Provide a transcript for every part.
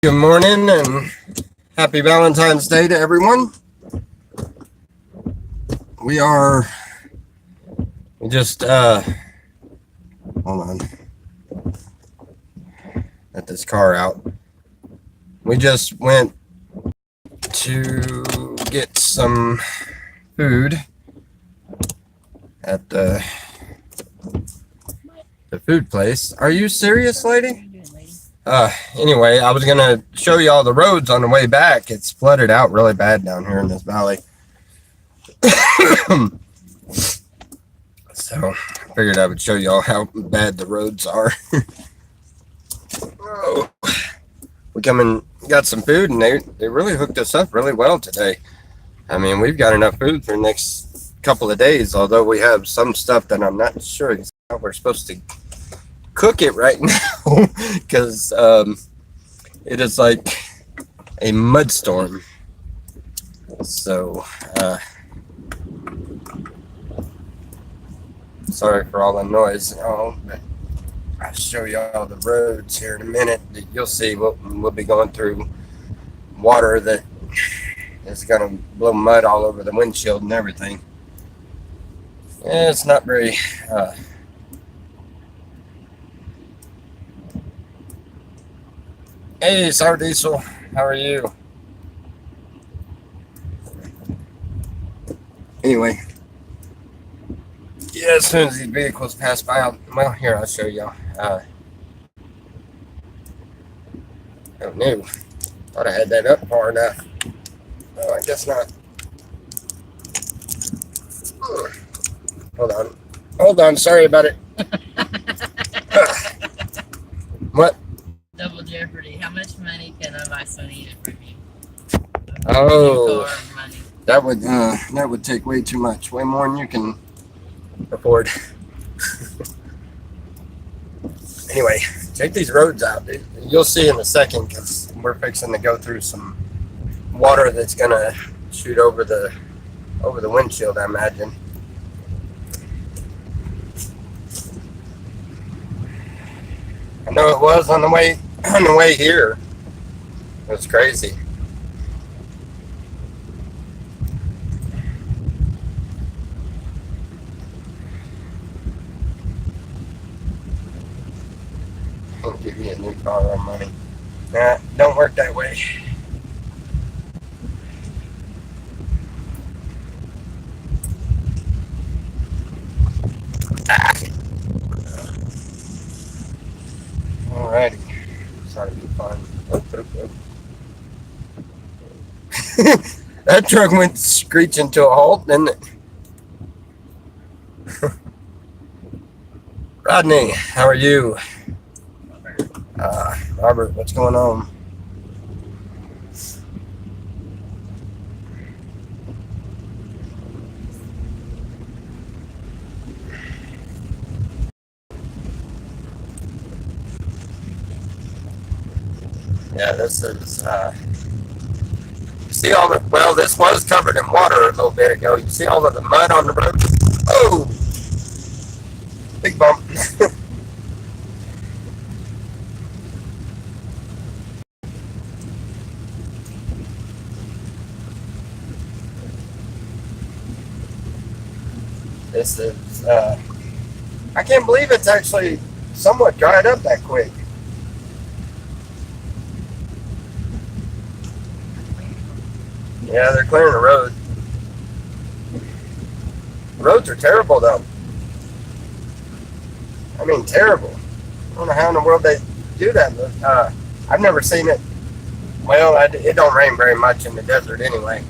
Good morning and happy Valentine's Day to everyone. We just hold on. Let this car out. We just went to get some food at the food place. Are you serious, lady? Anyway, I was gonna show you all the roads on the way back. It's flooded out really bad down here in this valley. So I figured I would show you all how bad the roads are. Oh, we come and got some food, and they really hooked us up really well today. I mean, we've got enough food for the next couple of days, although we have some stuff that I'm not sure how we're supposed to cook it right now because it is like a mud storm. So sorry for all the noise. But I'll show you all the roads here in a minute. You'll see we'll be going through water that is going to blow mud all over the windshield and everything. Yeah, it's not very Hey, Sour Diesel, how are you? Anyway, yeah, as soon as these vehicles pass by, well, here, I'll show y'all. Oh, no. Thought I had that up far enough. Oh, I guess not. Hold on, sorry about it. What? Double Jeopardy. How much money can I buy Sonny from you? Oh, that would take way too much, way more than you can afford. Anyway, check these roads out. You'll see in a second because we're fixing to go through some water that's gonna shoot over the windshield, I imagine. I know it was on the way here. It was crazy. I'll give you a new car on money. Nah, don't work that way. Alrighty. Sorry to be fun. That truck went screeching to a halt, didn't it? Rodney, how are you? Robert, what's going on? Yeah, this is, see all the, well, this was covered in water a little bit ago. You see all of the mud on the road? Oh! Big bump. This is, I can't believe it's actually somewhat dried up that quick. Yeah, they're clearing the road. The roads are terrible, though. I mean, terrible. I don't know how in the world they do that. But, I've never seen it. Well, it don't rain very much in the desert anyway.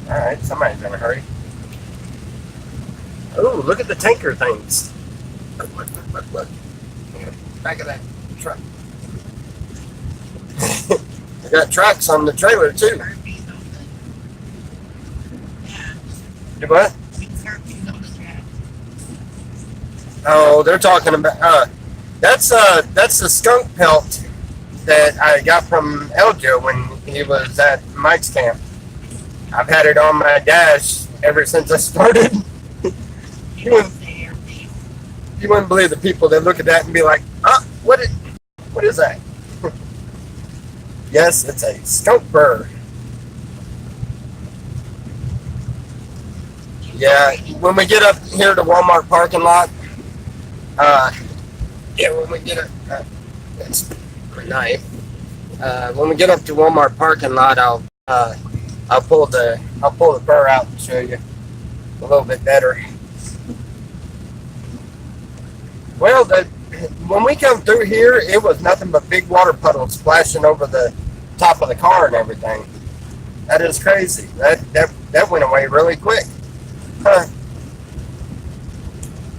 All right, somebody's in a hurry. Oh, look at the tanker things. Look. Back of that truck. They got tracks on the trailer, too. Do what? Oh, they're talking about, that's the skunk pelt that I got from Eljo when he was at Mike's camp. I've had it on my dash ever since I started. You wouldn't believe the people that look at that and be like, what is What is that? Yes, it's a skunk burr. Yeah, when we get up here to Walmart parking lot, when we get up, it's my knife. When we get up to Walmart parking lot, I'll pull the burr out and show you a little bit better. Well, when we come through here, it was nothing but big water puddles splashing over the top of the car and everything. That is crazy. That went away really quick. Huh.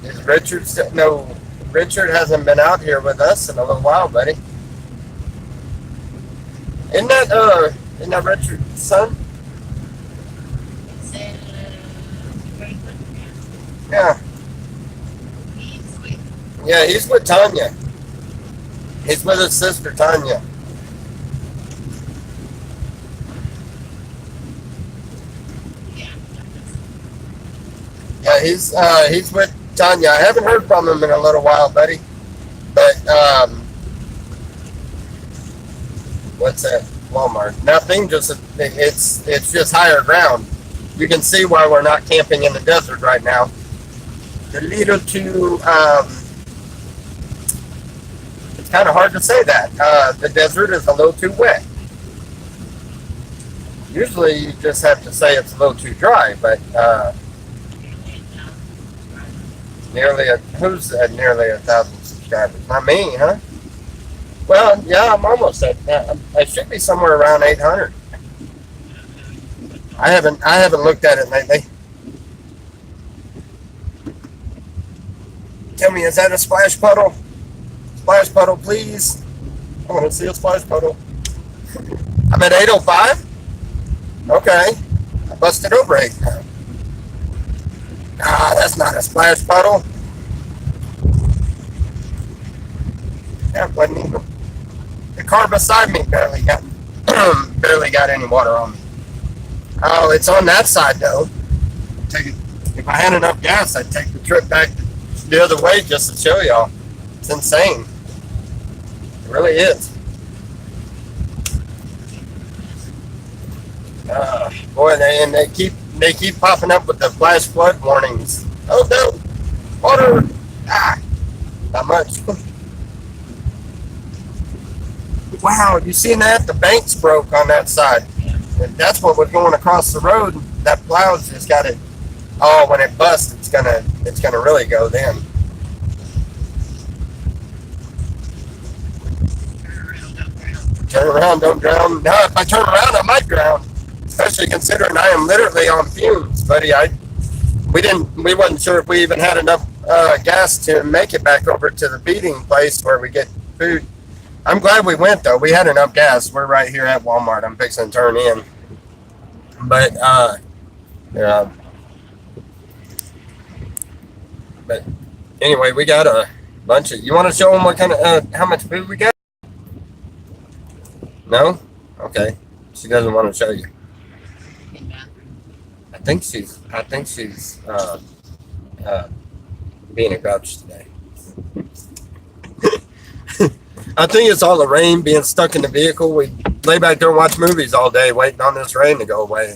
Is Richard still? No, Richard hasn't been out here with us in a little while, buddy. Isn't that Richard's son? Yeah. Yeah, he's with Tanya. He's with his sister Tanya. Yeah, he's with Tanya. I haven't heard from him in a little while, buddy. But what's that? Walmart. Nothing. It's just higher ground. You can see why we're not camping in the desert right now. A little too. It's kind of hard to say that. The desert is a little too wet. Usually, you just have to say it's a little too dry, but. Who's at nearly 1,000 subscribers? Not me, huh? Well, yeah, I'm almost at. I should be somewhere around 800. I haven't looked at it lately. Tell me, is that a splash puddle? Splash puddle, please. I want to see a splash puddle. I'm at 805. Okay, I busted over 800. Ah, that's not a splash puddle. That wasn't even. The car beside me barely got any water on me. Oh, it's on that side though. If I had enough gas, I'd take the trip back the other way just to show y'all. It's insane. It really is. Boy, they keep popping up with the flash flood warnings. Oh no, water! Not much. Wow, you seen that? The banks broke on that side. And that's what was going across the road. That plow's just got it. Oh, when it busts, it's gonna really go then. Turn around, don't drown. Now, if I turn around, I might drown. Especially considering I am literally on fumes, buddy. We wasn't sure if we even had enough gas to make it back over to the feeding place where we get food. I'm glad we went though. We had enough gas. We're right here at Walmart. I'm fixing to turn in. But yeah. But anyway, we got a bunch of. You want to show them what kind of how much food we got? No? Okay. She doesn't want to show you. I think she's being a grouch today. I think it's all the rain being stuck in the vehicle. We lay back there and watch movies all day waiting on this rain to go away.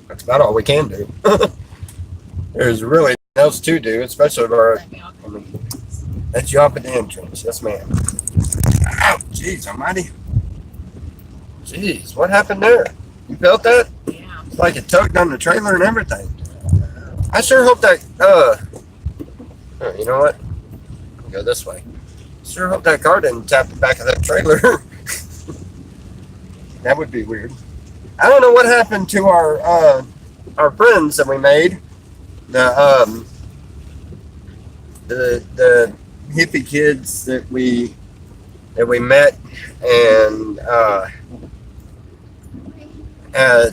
That's about all we can do. There's really nothing else to do, especially let you off at the entrance. Yes, ma'am. Ow, jeez almighty. Jeez, what happened there? You felt that? Yeah. It's like it tugged on the trailer and everything. I sure hope that, you know what? I'll go this way. Sure hope that car didn't tap the back of that trailer. That would be weird. I don't know what happened to our friends that we made. The hippie kids that we met and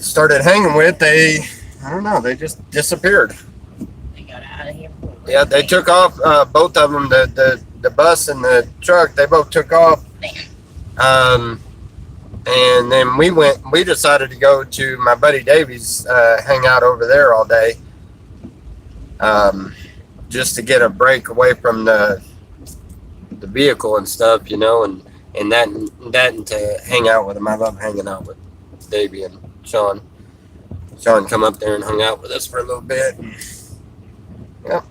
started hanging with. I don't know, they just disappeared. They got out of here. Yeah, they took off. Both of them, the bus and the truck, they both took off. And then we decided to go to my buddy Davy's, hang out over there all day. Just to get a break away from the vehicle and stuff, you know, and and that and to hang out with them. I love hanging out with Davey and Sean. Sean come up there and hung out with us for a little bit. Yeah,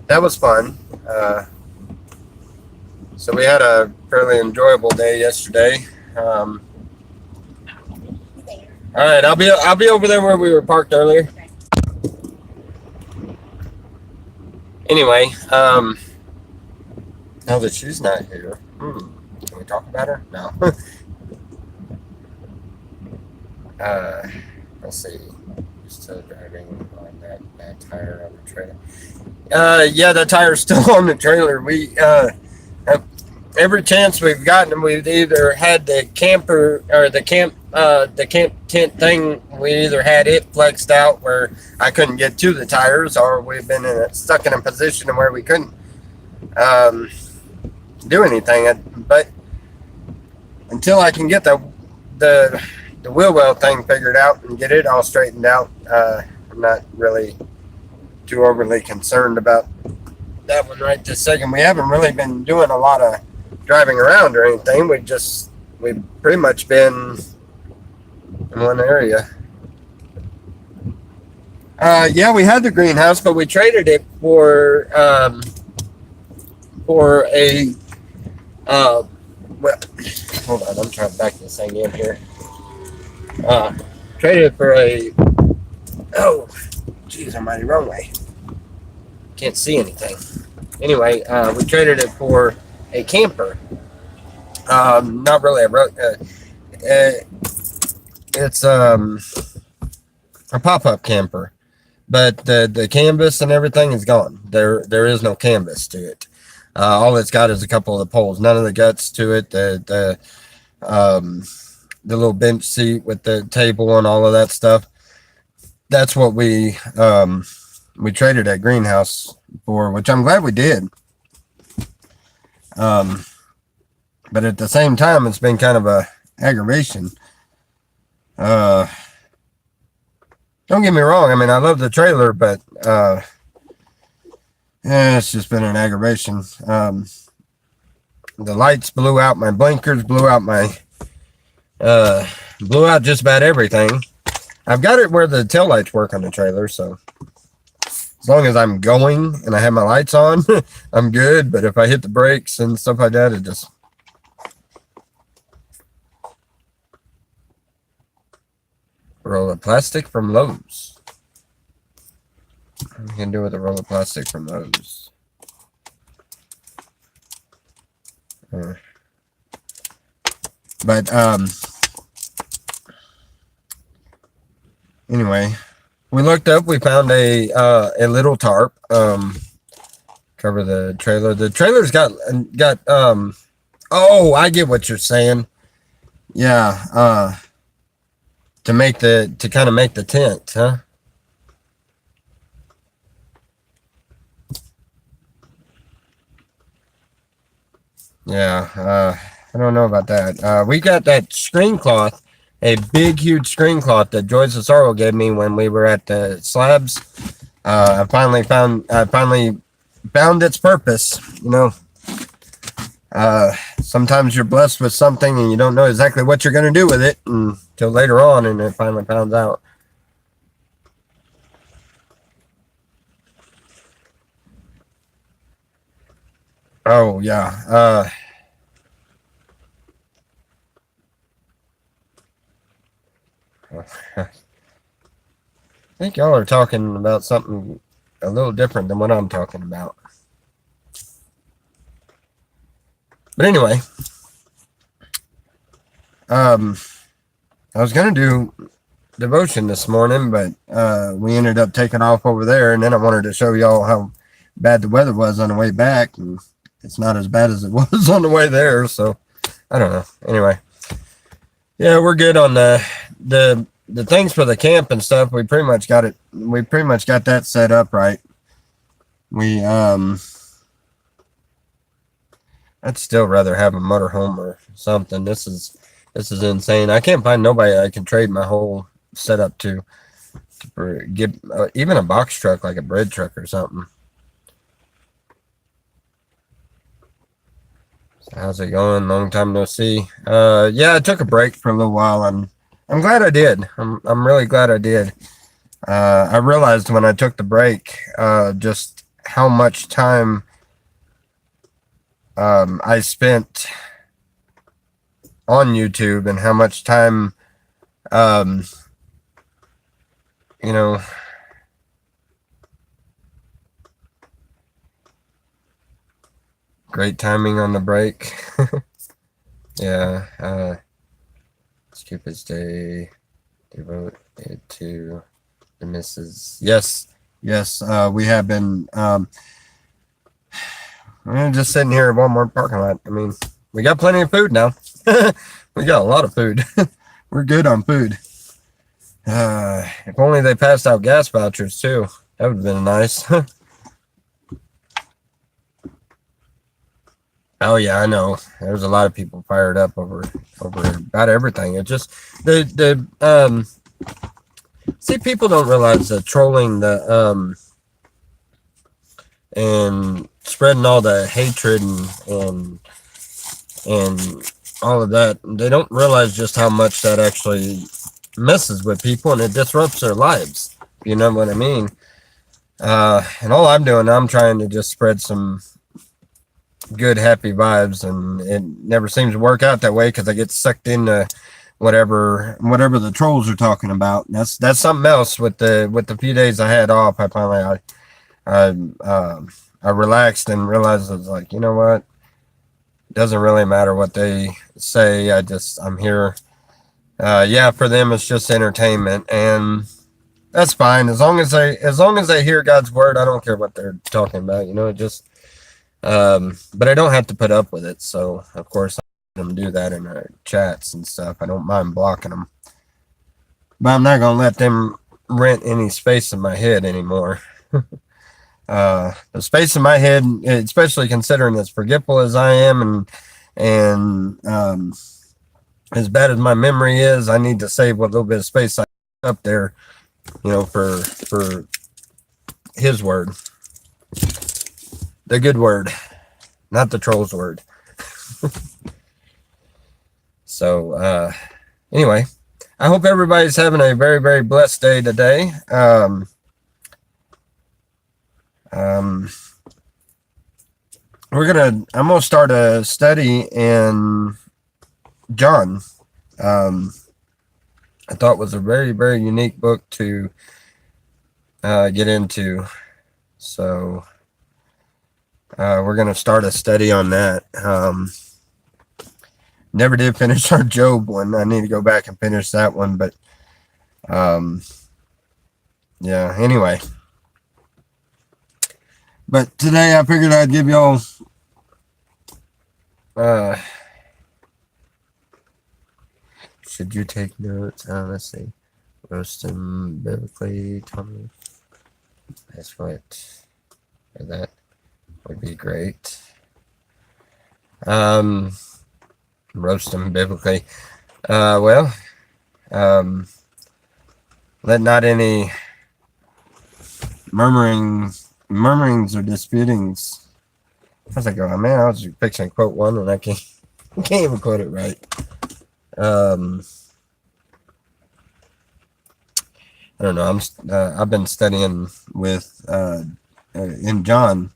that was fun. So we had a fairly enjoyable day yesterday. All right, I'll be over there where we were parked earlier. Anyway, now that she's not here, can we talk about her? No. Let's see. Still driving on that tire on the trailer. Yeah, the tire's still on the trailer. We every chance we've gotten, we've either had the camper or the camp tent thing. We either had it flexed out where I couldn't get to the tires, or we've been stuck in a position where we couldn't do anything. But until I can get the wheel well thing figured out and get it all straightened out, I'm not really too overly concerned about that one right this second. We haven't really been doing a lot of driving around or anything. We've pretty much been in one area. Yeah, we had the greenhouse, but we traded it for a well, hold on, I'm trying to back this thing in here. Traded for oh, geez, I'm already wrong way. Can't see anything. Anyway, we traded it for a camper. Not really it's a pop-up camper, but the canvas and everything is gone. There is no canvas to it. All it's got is a couple of the poles. None of the guts to it. The little bench seat with the table and all of that stuff. That's what we traded that greenhouse for, which I'm glad we did. But at the same time, it's been kind of a aggravation. Don't get me wrong. I mean, I love the trailer, but it's just been an aggravation. The lights blew out my blinkers, blew out just about everything. I've got it where the taillights work on the trailer, so as long as I'm going and I have my lights on, I'm good. But if I hit the brakes and stuff like that, it just... Roll of plastic from Lowe's. What can do with a roll of plastic from Lowe's? But anyway, we looked up. We found a little tarp cover the trailer. The trailer's got oh, I get what you're saying. Yeah, to kind of make the tent, huh? Yeah, I don't know about that. We got that screen cloth, a big, huge screen cloth that Joy Cesaro gave me when we were at the slabs. I finally found its purpose. You know, sometimes you're blessed with something and you don't know exactly what you're going to do with it until later on, and it finally finds out. Oh yeah. I think y'all are talking about something a little different than what I'm talking about. But anyway, I was gonna do devotion this morning, but we ended up taking off over there, and then I wanted to show y'all how bad the weather was on the way back, and it's not as bad as it was on the way there. So I don't know. Anyway, yeah, we're good on the things for the camp and stuff. We pretty much got it. We pretty much got that set up right. I'd still rather have a motorhome or something. This is insane. I can't find nobody I can trade my whole setup to get even a box truck, like a bread truck or something. How's it going? Long time no see. Yeah, I took a break for a little while, and I'm glad I did. I'm really glad I did. I realized when I took the break, just how much time I spent on YouTube and how much time, um, you know, great timing on the break. Yeah, Cupid's Day devoted to the missus. Yes, yes, we have been. We're just sitting here at Walmart parking lot. I mean, we got plenty of food now. We got a lot of food. We're good on food. If only they passed out gas vouchers too. That would have been nice. Oh yeah, I know. There's a lot of people fired up over about everything. It just the see, people don't realize that trolling and spreading all the hatred and all of that, they don't realize just how much that actually messes with people and it disrupts their lives. You know what I mean? And all I'm trying to just spread some good, happy vibes, and it never seems to work out that way because I get sucked into whatever the trolls are talking about. That's something else. With the few days I had off, I finally I relaxed and realized I was like, you know what? It doesn't really matter what they say. I'm here. Yeah, for them it's just entertainment, and that's fine as long as they hear God's word. I don't care what they're talking about. You know, it just. But I don't have to put up with it. So of course I let them do that in our chats and stuff. I don't mind blocking them, but I'm not gonna let them rent any space in my head anymore. The space in my head, especially considering as forgetful as I am and as bad as my memory is, I need to save what little bit of space I have up there, you know, for His word, the good word, not the troll's word. So anyway, I hope everybody's having a very, very blessed day today. I'm gonna start a study in John. I thought was a very, very unique book to get into. So we're gonna start a study on that. Never did finish our Job one. I need to go back and finish that one, but yeah, anyway. But today I figured I'd give y'all should you take notes? Let's see. Roast them biblically, Tommy. That's what that would be great. Roast them biblically. Well, let not any murmurings or disputings. How's that going, man? I was fixing to quote one and I can't even quote it right. I don't know. I've been studying with in John.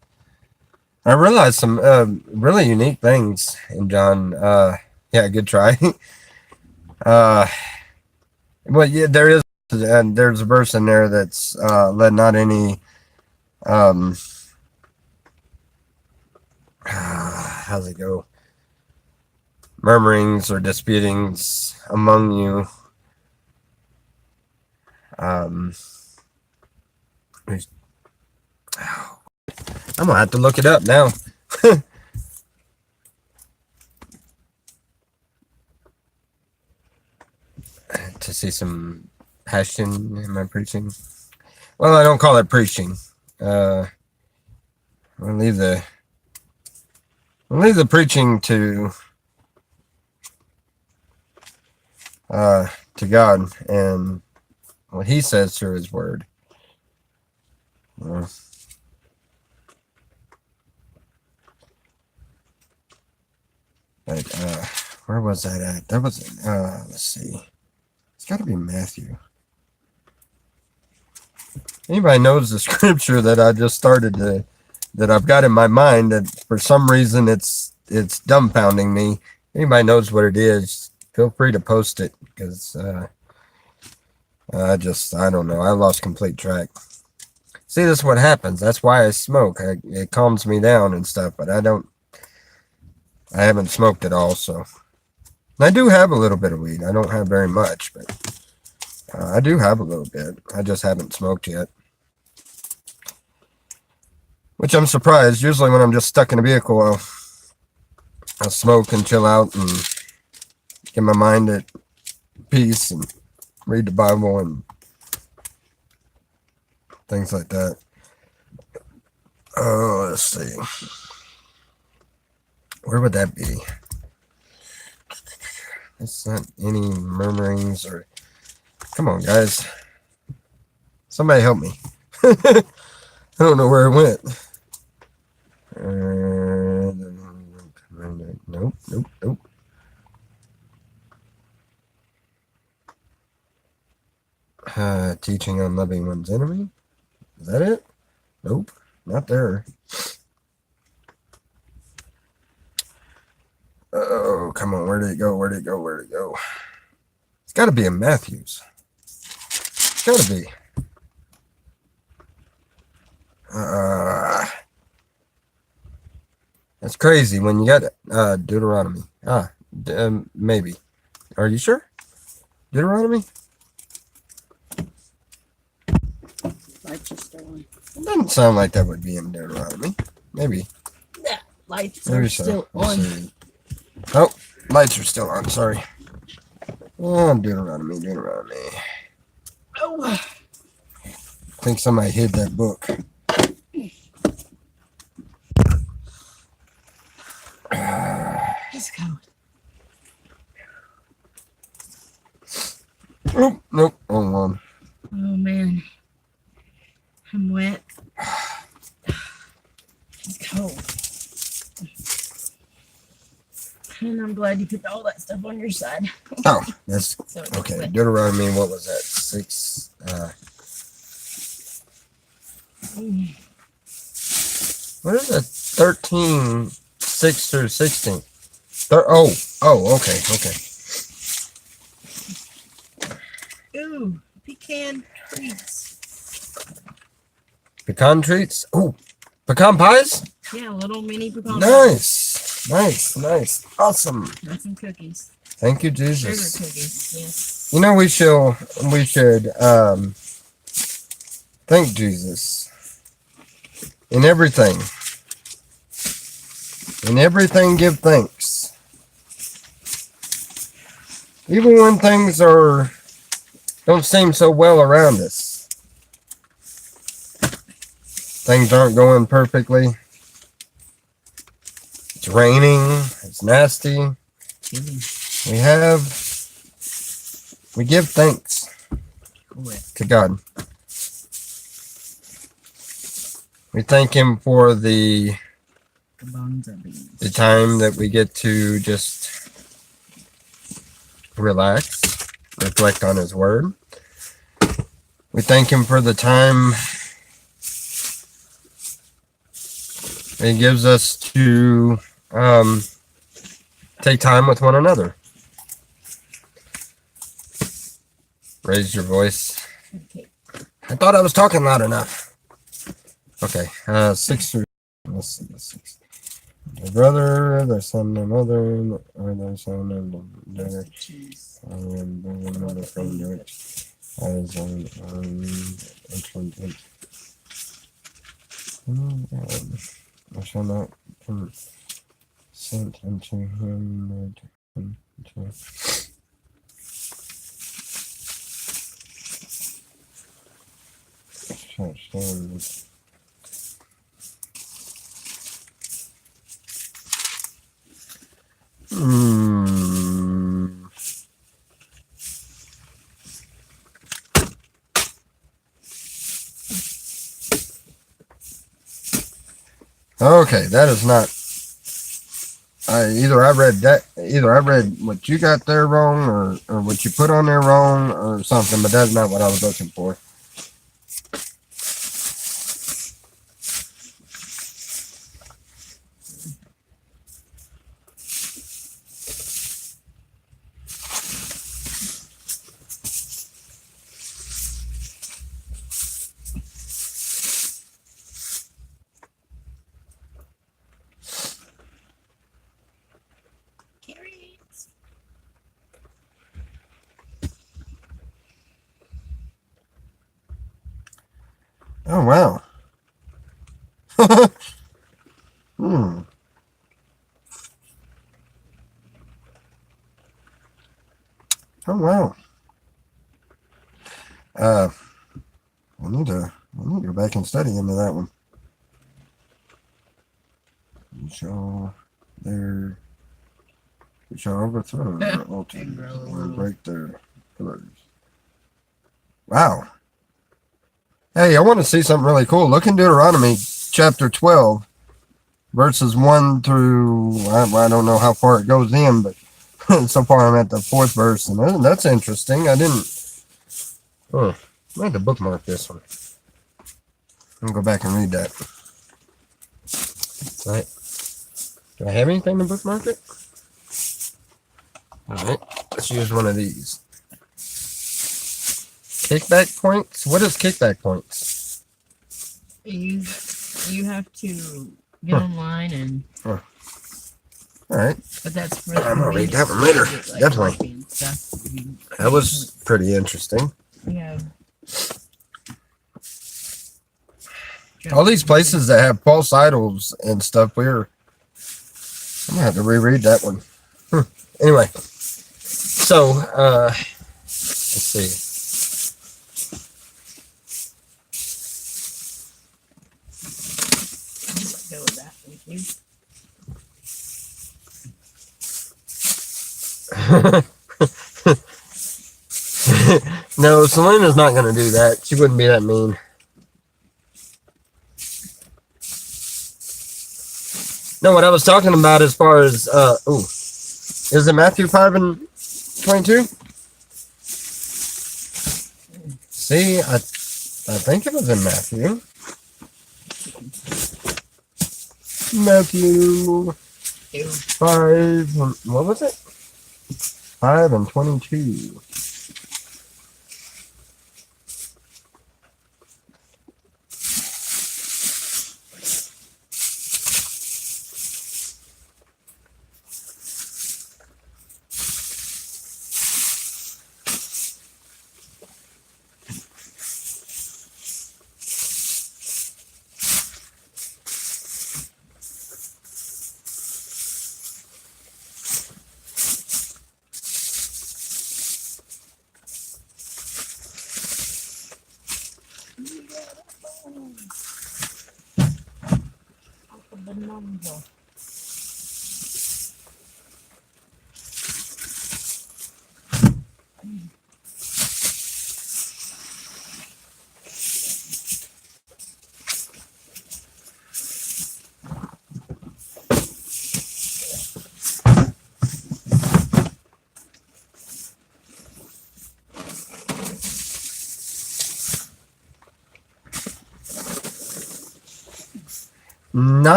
I realized some really unique things in John. Yeah, good try. Well, yeah, there is, and there's a verse in there that's let not any how's it go? Murmurings or disputings among you. I'm gonna have to look it up now. To see some passion in my preaching. Well, I don't call it preaching. We'll leave the preaching to God and what He says through His word. But where was that at? That was let's see. It's got to be Matthew. Anybody knows the scripture that I just started to that I've got in my mind that for some reason it's dumbfounding me. Anybody knows what it is? Feel free to post it because I don't know. I lost complete track. See, this is what happens. That's why I smoke. It calms me down and stuff, but I haven't smoked at all. So I do have a little bit of weed. I don't have very much, but I do have a little bit. I just haven't smoked yet. Which I'm surprised. Usually when I'm just stuck in a vehicle, I'll smoke and chill out and get my mind at peace and read the Bible and things like that. Oh, let's see. Where would that be? It's not any murmurings or... Come on, guys. Somebody help me. I don't know where it went. Nope. Teaching on loving one's enemy. Is that it? Nope, not there. Oh, come on. Where did it go? It's got to be in Matthew's. It's got to be. That's crazy when you got Deuteronomy. Maybe. Are you sure? Deuteronomy? Lights are still on. It doesn't sound like that would be in Deuteronomy. Maybe. Yeah, lights Maybe are so. still Let's on. see. Oh, lights are still on. Sorry. Oh, Deuteronomy. Oh, I think somebody hid that book. it's cold. Nope. Hold on. Oh man, I'm wet. It's cold. And I'm glad you put all that stuff on your side. Oh, that's So it's okay. wet. Deuteronomy, what was that? 6. What is it? 13, 6 through 16. Okay. Ooh, pecan treats. Pecan treats. Oh, pecan pies. Yeah, little mini pecan. Nice. Awesome. And some cookies. Thank you, Sugar Jesus. cookies. Yes. You know, we should thank Jesus in everything. In everything, give thanks. Even when things don't seem so well around us. Things aren't going perfectly. It's raining. It's nasty. We give thanks to God. We thank Him for the time that we get to just relax, reflect on His Word. We thank Him for the time He gives us to take time with one another. Raise your voice. Okay. I thought I was talking loud enough. Okay, 6 through. Let's see. 6. The brother, the son, the mother, or the son, and the daughter. And the friend, which as intelligent. I shall not consent unto him to stand. Okay, that is not Either I read what you got there wrong, or what you put on there wrong, or something. But that's not what I was looking for. Carrots. Oh wow. Hmm. Oh wow. Uh, I need to go back and study into that one. We shall overthrow their altars and break their pillars. Wow. Hey, I want to see something really cool. Look in Deuteronomy chapter 12, verses 1 through, I don't know how far it goes in, but so far I'm at the 4th verse, and that's interesting. I had to bookmark this one. I'll go back and read that. Right. Do I have anything to bookmark it? All right, let's use one of these. Kickback points? What is kickback points? You have to get online and. All right. But that's for. I'm gonna read that one later. Like Definitely. That was pretty interesting. Yeah. All these places that have false idols and stuff, I'm gonna have to reread that one. Anyway, so let's see. Go with that, thank you. No, Selena's not gonna do that. She wouldn't be that mean. No, what I was talking about as far as is it Matthew 5 and 22? See, I think it was in Matthew. Matthew 5, what was it? 5 and 22.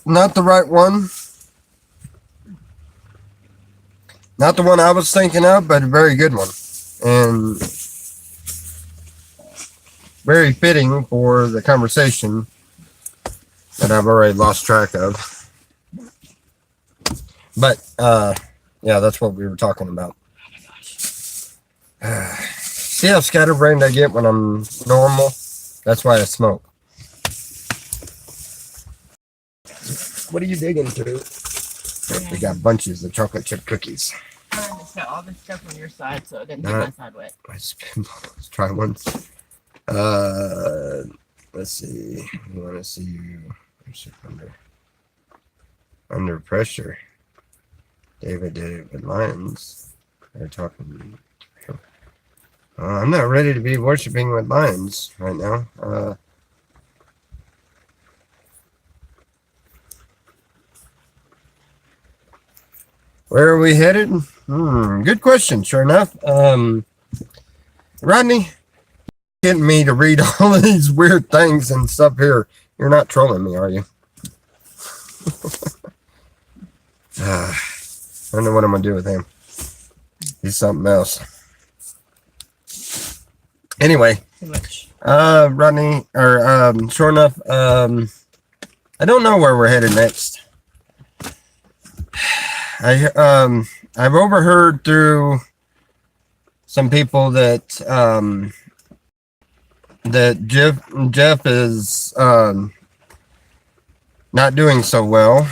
Not the right one. Not the one I was thinking of, but a very good one. And very fitting for the conversation that I've already lost track of. But yeah, that's what we were talking about. See how scatterbrained I get when I'm normal? That's why I smoke. What are you digging through? Yeah. We got bunches of chocolate chip cookies. It's got all this stuff on your side, so it didn't hit my side wet. Let's try one. Let's see. We want to see you under pressure. David Lions. They're talking. I'm not ready to be worshiping with lions right now. Where are we headed? Good question. Sure enough. Rodney, getting me to read all of these weird things and stuff here. You're not trolling me, are you? I don't know what I'm gonna do with him. He's something else. Anyway, Rodney, or sure enough, I don't know where we're headed next. I've overheard through some people that that Jeff is not doing so well.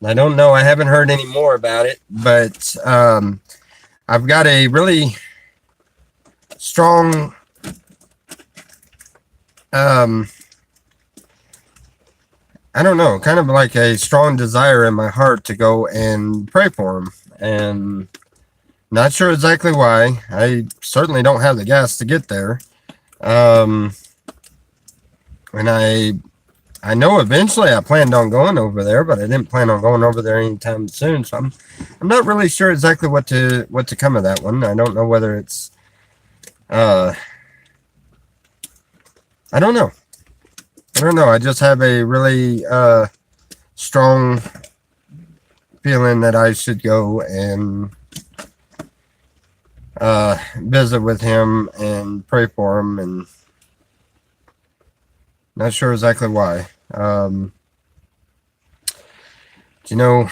I don't know. I haven't heard any more about it, but I've got a really strong I don't know, kind of like a strong desire in my heart to go and pray for him. And not sure exactly why. I certainly don't have the gas to get there. And I know eventually I planned on going over there, but I didn't plan on going over there anytime soon. So I'm not really sure exactly what to come of that one. I don't know whether it's I don't know. I just have a really strong feeling that I should go and visit with him and pray for him, and not sure exactly why. You know,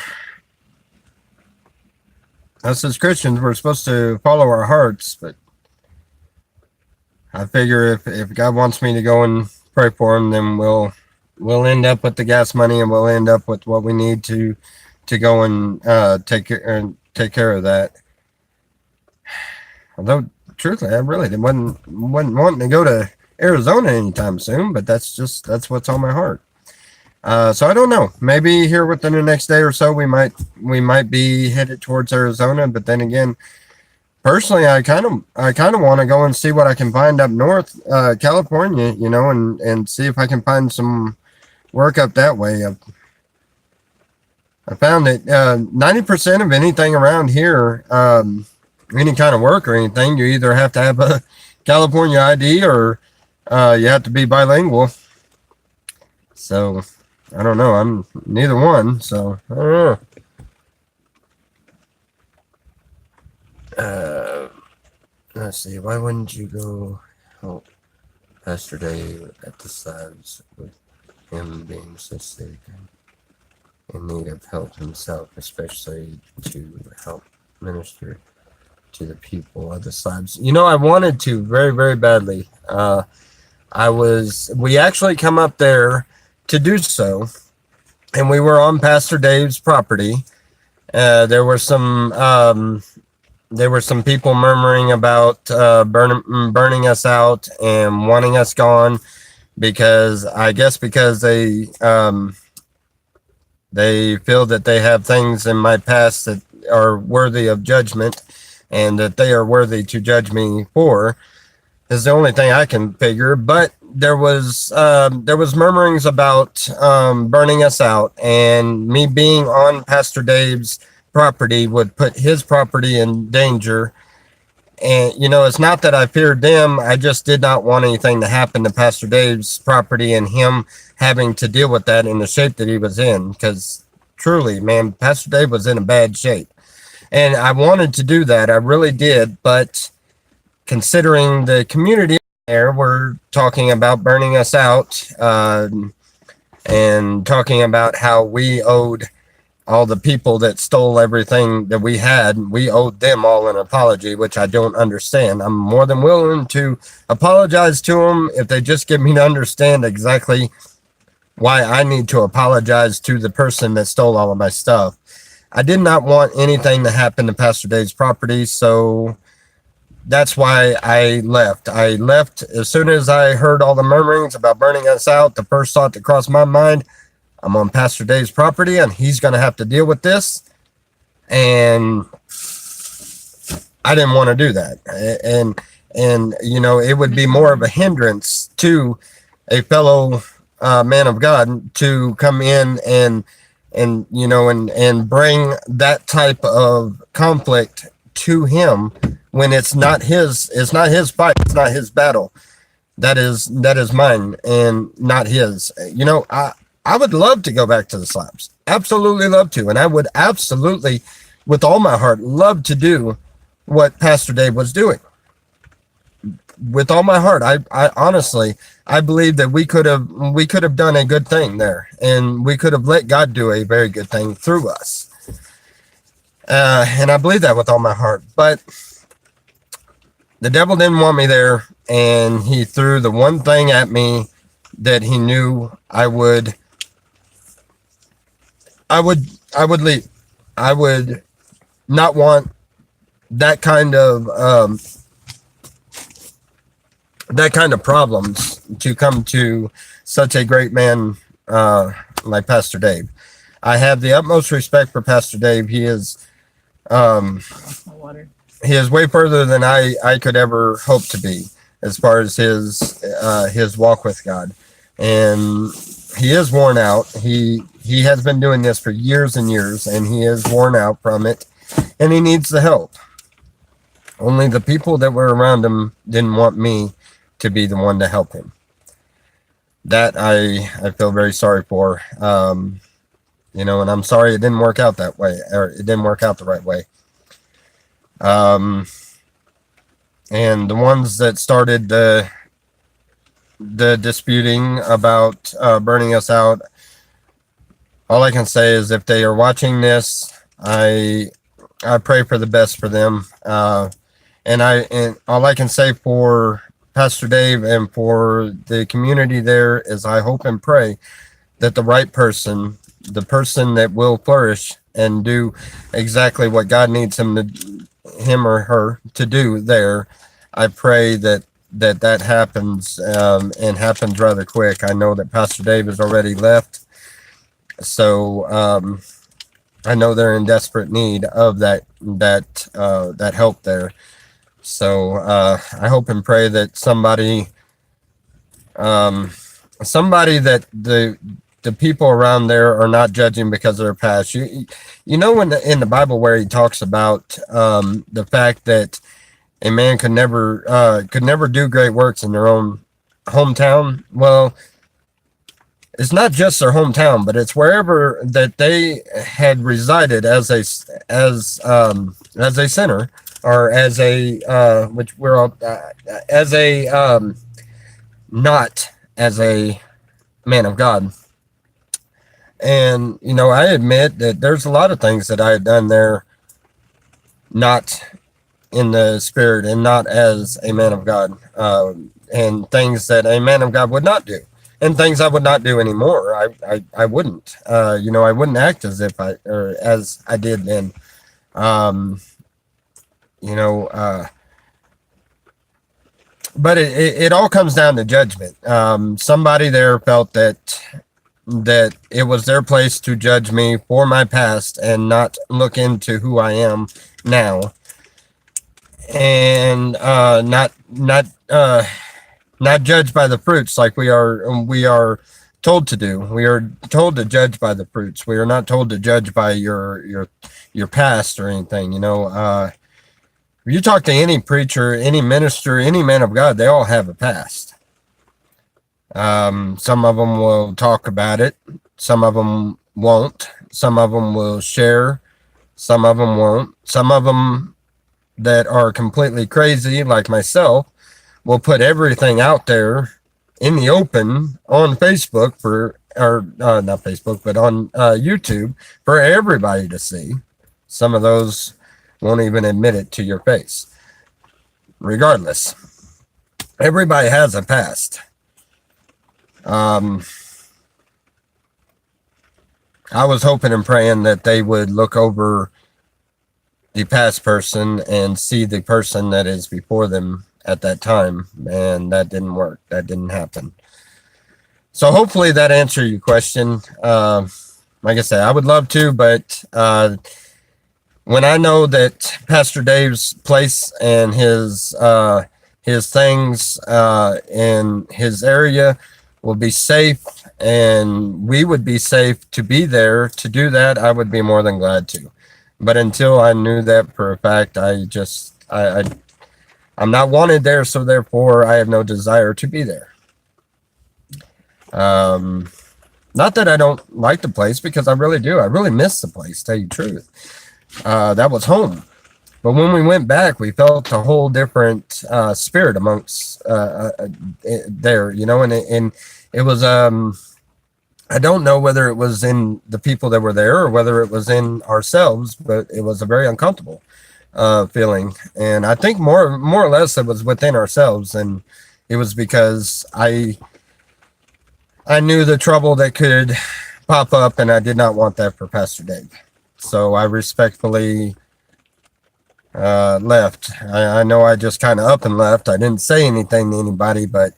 us as Christians, we're supposed to follow our hearts, but I figure if God wants me to go and pray for him, then we'll end up with the gas money, and we'll end up with what we need to go and take care of that. Although truthfully, I really wasn't wanting to go to Arizona anytime soon, but that's what's on my heart. So I don't know. Maybe here within the next day or so, we might be headed towards Arizona. But then again, personally, I kind of want to go and see what I can find up north, California, and see if I can find some work up that way. I found that 90% of anything around here, any kind of work or anything, you either have to have a California ID or you have to be bilingual. So I don't know. I'm neither one. So I don't know. Let's see. Why wouldn't you go help Pastor Dave at the sides with him being so sick and in need of help himself, especially to help minister to the people of the sides? I wanted to very, very badly. We actually come up there to do so, and we were on Pastor Dave's property. There were some people murmuring about burning us out and wanting us gone because they feel that they have things in my past that are worthy of judgment and that they are worthy to judge me for, is the only thing I can figure. But there was murmurings about burning us out, and me being on Pastor Dave's property would put his property in danger. And it's not that I feared them, I just did not want anything to happen to Pastor Dave's property and him having to deal with that in the shape that he was in, because truly, man, Pastor Dave was in a bad shape. And I wanted to do that, I really did, but considering the community there, we're talking about burning us out, and talking about how we owed all the people that stole everything that we had, we owed them all an apology, which I don't understand. I'm more than willing to apologize to them if they just get me to understand exactly why I need to apologize to the person that stole all of my stuff. I did not want anything to happen to Pastor Dave's property, so that's why I left. I left as soon as I heard all the murmurings about burning us out. The first thought that crossed my mind, I'm on Pastor Dave's property and he's going to have to deal with this. And I didn't want to do that. And it would be more of a hindrance to a fellow man of God to come in and and and bring that type of conflict to him when it's not his fight, it's not his battle. That is mine and not his. I would love to go back to the slabs. Absolutely love to. And I would absolutely, with all my heart, love to do what Pastor Dave was doing. With all my heart. I honestly, I believe that we could have done a good thing there, and we could have let God do a very good thing through us. And I believe that with all my heart. But the devil didn't want me there, and he threw the one thing at me that he knew I would leave. I would not want that kind of problems to come to such a great man like Pastor Dave. I have the utmost respect for Pastor Dave. Um, Water. he is way further than I could ever hope to be as far as his walk with God, and he is worn out. He has been doing this for years and years, and he is worn out from it, and he needs the help. Only the people that were around him didn't want me to be the one to help him. That I feel very sorry for. And I'm sorry it didn't work out that way, or it didn't work out the right way. And the ones that started the disputing about burning us out, all I can say is if they are watching this, I pray for the best for them. And all I can say for Pastor Dave and for the community there is I hope and pray that the right person, the person that will flourish and do exactly what God needs him or her to do there, I pray that happens, and happens rather quick. I know that Pastor Dave has already left, so I know they're in desperate need of that help there. So I hope and pray that somebody that the people around there are not judging because of their past. When in the Bible where he talks about the fact that a man could never do great works in their own hometown. Well, it's not just their hometown, but it's wherever that they had resided as a sinner, or as a which we're all as a not as a man of God. And I admit that there's a lot of things that I had done there not in the spirit and not as a man of God, and things that a man of God would not do, and things I would not do anymore. I wouldn't, I wouldn't act as if as I did then. But it all comes down to judgment. Somebody there felt that it was their place to judge me for my past and not look into who I am now, and not judge by the fruits like we are told to do. We are told to judge by the fruits. We are not told to judge by your past or anything. If you talk to any preacher, any minister, any man of God, they all have a past. Some of them will talk about it. Some of them won't. Some of them will share. Some of them won't. Some of them that are completely crazy, like myself, will put everything out there in the open on Facebook not Facebook, but on YouTube for everybody to see. Some of those won't even admit it to your face. Regardless, everybody has a past. I was hoping and praying that they would look over the past person and see the person that is before them at that time, and that didn't work. That didn't happen. So hopefully that answered your question. Like I said, I would love to, but when I know that Pastor Dave's place and his things in his area will be safe and we would be safe to be there to do that, I would be more than glad to. But until I knew that for a fact, I'm not wanted there, so therefore I have no desire to be there. Um, Not that I don't like the place, because I really do. I really miss the place, tell you the truth. That was home. But when we went back, we felt a whole different spirit amongst there, and it was I don't know whether it was in the people that were there or whether it was in ourselves, but it was a very uncomfortable feeling, and I think more or less it was within ourselves, and it was because I knew the trouble that could pop up, and I did not want that for Pastor Dave. So I respectfully left. I know I just kind of up and left. I didn't say anything to anybody, but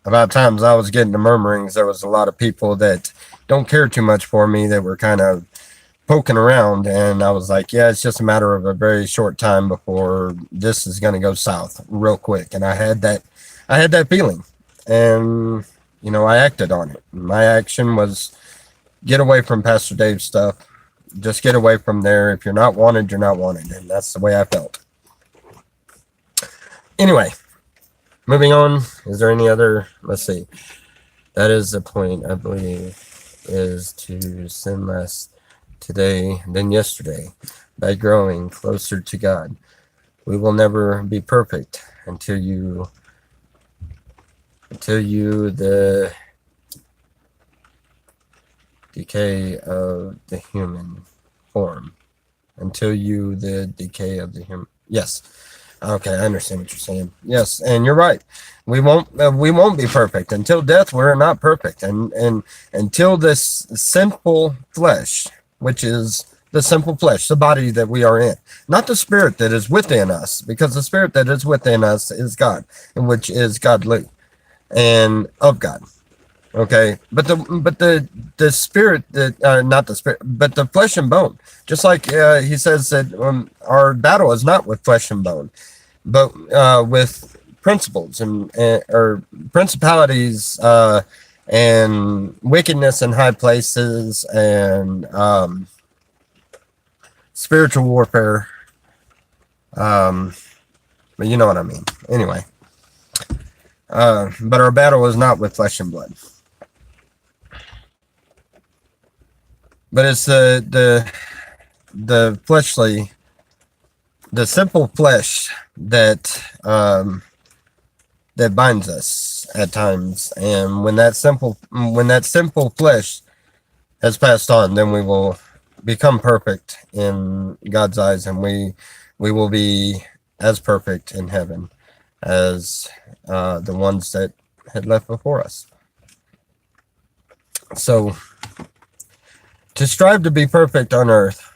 about times I was getting the murmurings. There was a lot of people that don't care too much for me that were kind of poking around, and I was like, yeah, it's just a matter of a very short time before this is going to go south real quick. And I had that feeling, and I acted on it. My action was get away from Pastor Dave's stuff. Just get away from there. If you're not wanted, you're not wanted, and that's the way I felt. Anyway, moving on. Is there any other? Let's see. That is the point, I believe, is to sin less today than yesterday by growing closer to God. We will never be perfect until the decay of the human form. The decay of the human. Yes. Okay, I understand what you're saying. Yes, and you're right. We won't be perfect until death. We're not perfect, and until this sinful flesh, which is the simple flesh, the body that we are in, not the spirit that is within us, because the spirit that is within us is God, and which is godly and of God. Okay, but the spirit that not the spirit, but the flesh and bone. Just like he says that our battle is not with flesh and bone, but with principles and or principalities and wickedness in high places and spiritual warfare. But you know what I mean. Anyway, but our battle is not with flesh and blood. But it's the fleshly, the simple flesh that that binds us at times, and when that simple flesh has passed on, then we will become perfect in God's eyes, and we will be as perfect in heaven as the ones that had left before us. So, to strive to be perfect on earth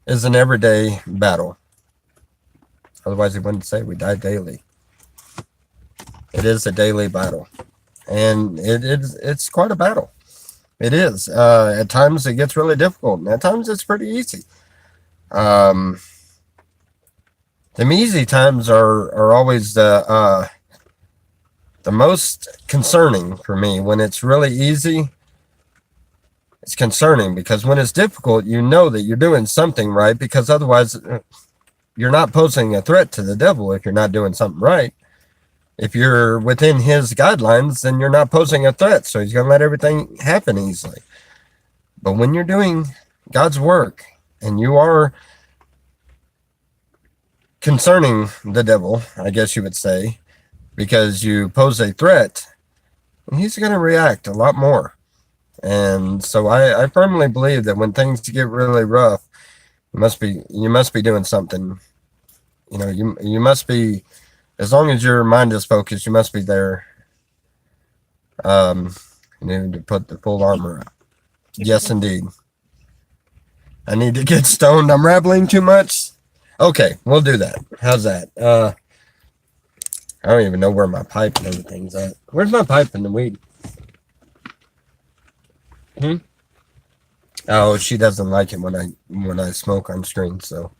is an everyday battle. Otherwise, he wouldn't say we die daily. It is a daily battle, and it's quite a battle. It is. At times, it gets really difficult, and at times, it's pretty easy. The easy times are always the most concerning for me. When it's really easy, it's concerning, because when it's difficult, you know that you're doing something right, because otherwise you're not posing a threat to the devil if you're not doing something right. If you're within his guidelines, then you're not posing a threat, so he's going to let everything happen easily. But when you're doing God's work and you are concerning the devil, I guess you would say, because you pose a threat, he's going to react a lot more. And so I firmly believe that when things get really rough, you must be doing something. You must be, as long as your mind is focused, you must be there. You need to put the full armor up. Yes, indeed. I need to get stoned. I'm rambling too much. Okay, we'll do that. How's that? I don't even know where my pipe and everything's at. Where's my pipe and the weed? Oh, she doesn't like it when I smoke on screen, so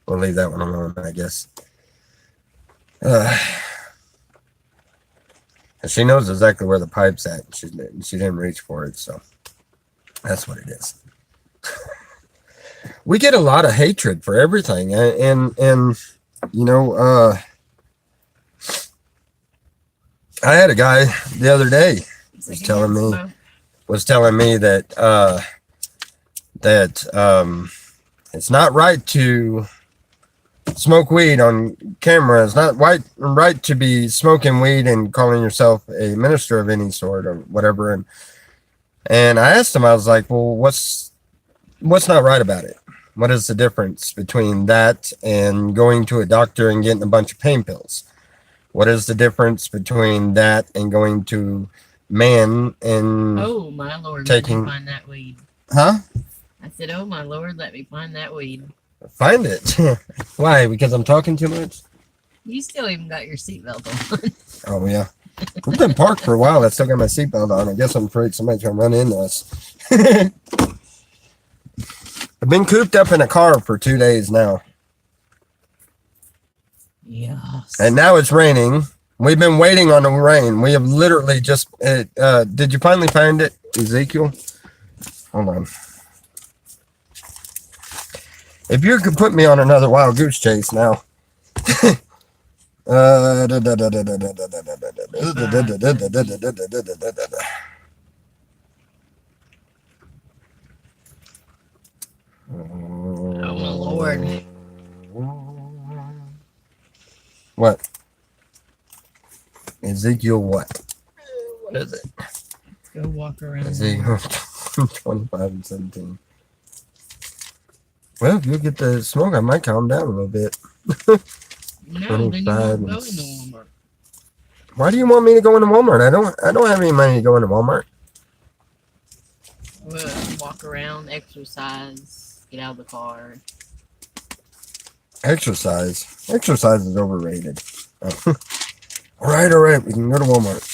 we'll leave that one alone, I guess. She knows exactly where the pipe's at. She didn't reach for it, so that's what it is. We get a lot of hatred for everything, and you know, I had a guy the other day was telling me that it's not right to smoke weed on camera. It's not right to be smoking weed and calling yourself a minister of any sort or whatever. And I asked him, I was like, well, what's not right about it? What is the difference between that and going to a doctor and getting a bunch of pain pills? What is the difference between that and going to man and oh my Lord, taking, let me find that weed. Huh? I said, oh my Lord, let me find that weed. Find it. Why? Because I'm talking too much? You still even got your seatbelt on. Oh yeah. We've been parked for a while. I still got my seatbelt on. I guess I'm afraid somebody's gonna run into us. I've been cooped up in a car for 2 days now. Yes. And now it's raining. We've been waiting on the rain. We have literally just. Did you finally find it, Ezekiel? Hold on. If you could put me on another wild goose chase now. Oh my Lord. What? Ezekiel what? What is it? Go walk around. Ezekiel 25 and 17. Well, if you get the smoke, I might calm down a little bit. No, then you won't go into Walmart. Why do you want me to go into Walmart? I don't have any money to go into Walmart. Well, walk around, exercise, get out of the car. Exercise. Exercise is overrated. Oh. All right. We can go to Walmart.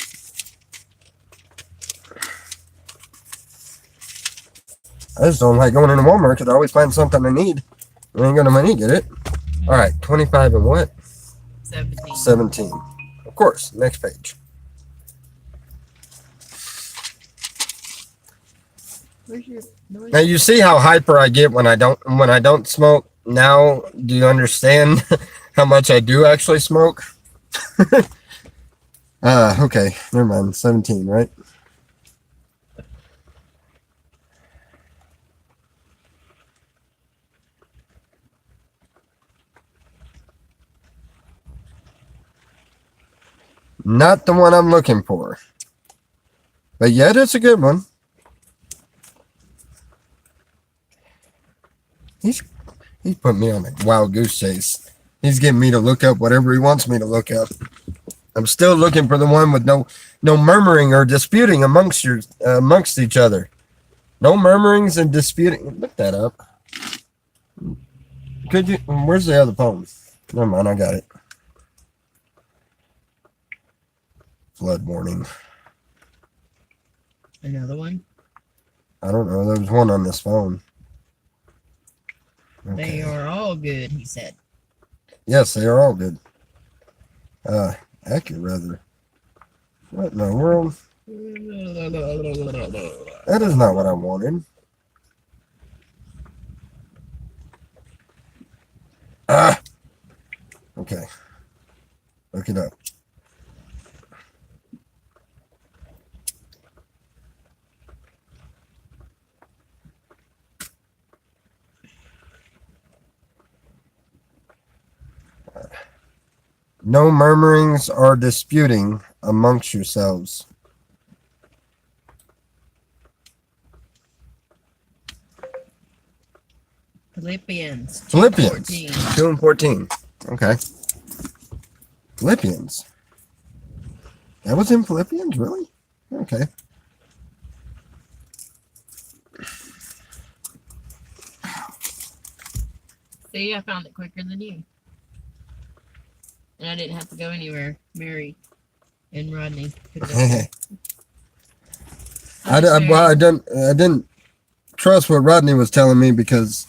I just don't like going into Walmart because I always find something I need. I ain't got no money to get it. All right, 25 and what? 17. 17. Of course. Next page. Where's your noise? Now you see how hyper I get when I don't smoke. Now do you understand how much I do actually smoke? Okay, never mind. 17, right? Not the one I'm looking for. But yet it's a good one. He's put me on a wild goose chase. He's getting me to look up whatever he wants me to look up. I'm still looking for the one with no murmuring or disputing amongst each other. No murmurings and disputing. Look that up. Could you? Where's the other poem? Never mind, I got it. Flood warning. Another one? I don't know. There was one on this phone. They are all good, he said. Yes, they are all good. Accurate, rather. What in the world? That is not what I wanted. Okay. Look it up. No murmurings or disputing amongst yourselves. Philippians 2:14. 2 and 14. Okay. Philippians. That was in Philippians, really? Okay. See, I found it quicker than you. And I didn't have to go anywhere. Mary and Rodney could go. I didn't trust what Rodney was telling me because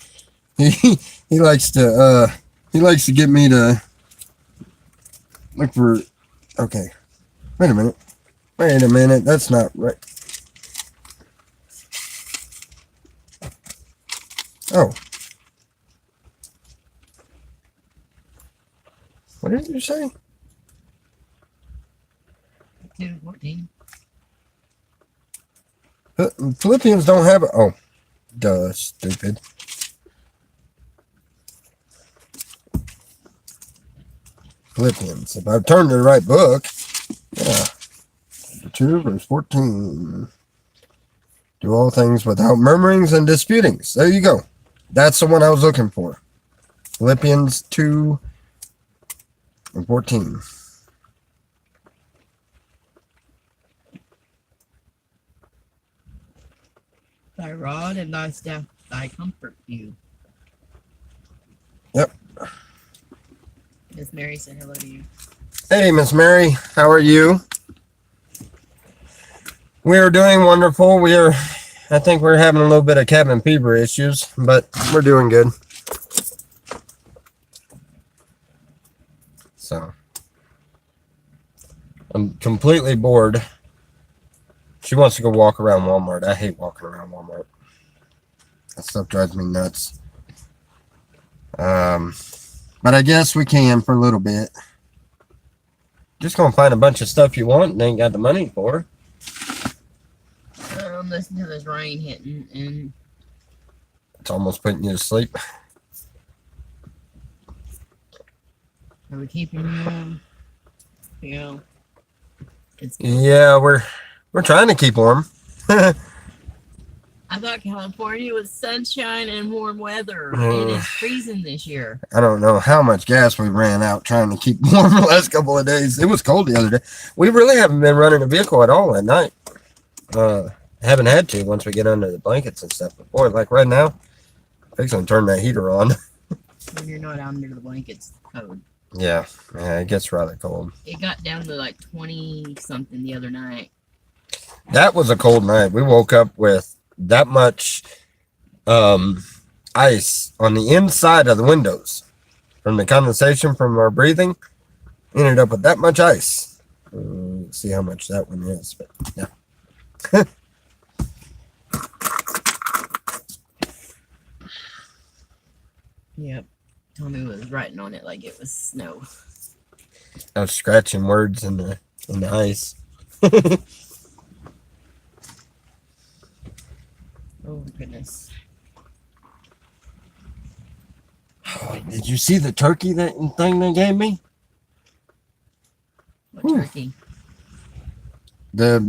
he likes to get me to look for. Okay, wait a minute. Wait a minute, that's not right. Oh. What did you say? 2:14. Philippians don't have it. Oh, duh, stupid. Philippians. If I've turned to the right book, yeah. 2 verse 14. Do all things without murmurings and disputings. There you go. That's the one I was looking for. Philippians 2 and 14. Thy rod and thy staff, thy comfort you. Yep. Miss Mary said hello to you. Hey, Miss Mary. How are you? We are doing wonderful. I think we're having a little bit of cabin fever issues, but we're doing good. So, I'm completely bored. She wants to go walk around Walmart. I hate walking around Walmart. That stuff drives me nuts. But I guess we can for a little bit. Just gonna find a bunch of stuff you want and ain't got the money for. Listen to this rain hitting, and It's almost putting you to sleep. are we keeping you? You know, Yeah, we're trying to keep warm. I thought California was sunshine and warm weather, and it's freezing this year. I don't know how much gas we ran out trying to keep warm the last couple of days. It was cold the other day. We really haven't been running a vehicle at all at night. Haven't had to once we get under the blankets and stuff before. Like right now, I'm fixing to turn that heater on. When you're not under the blankets, cold. Yeah, it gets rather cold. It got down to like 20 something the other night. That was a cold night. We woke up with that much ice on the inside of the windows from the condensation from our breathing. Ended up with that much ice. Let's see how much that one is, but yeah. Yep. Tommy was writing on it like it was snow. I was scratching words in the ice. Oh goodness. Did you see the turkey thing they gave me? What turkey? The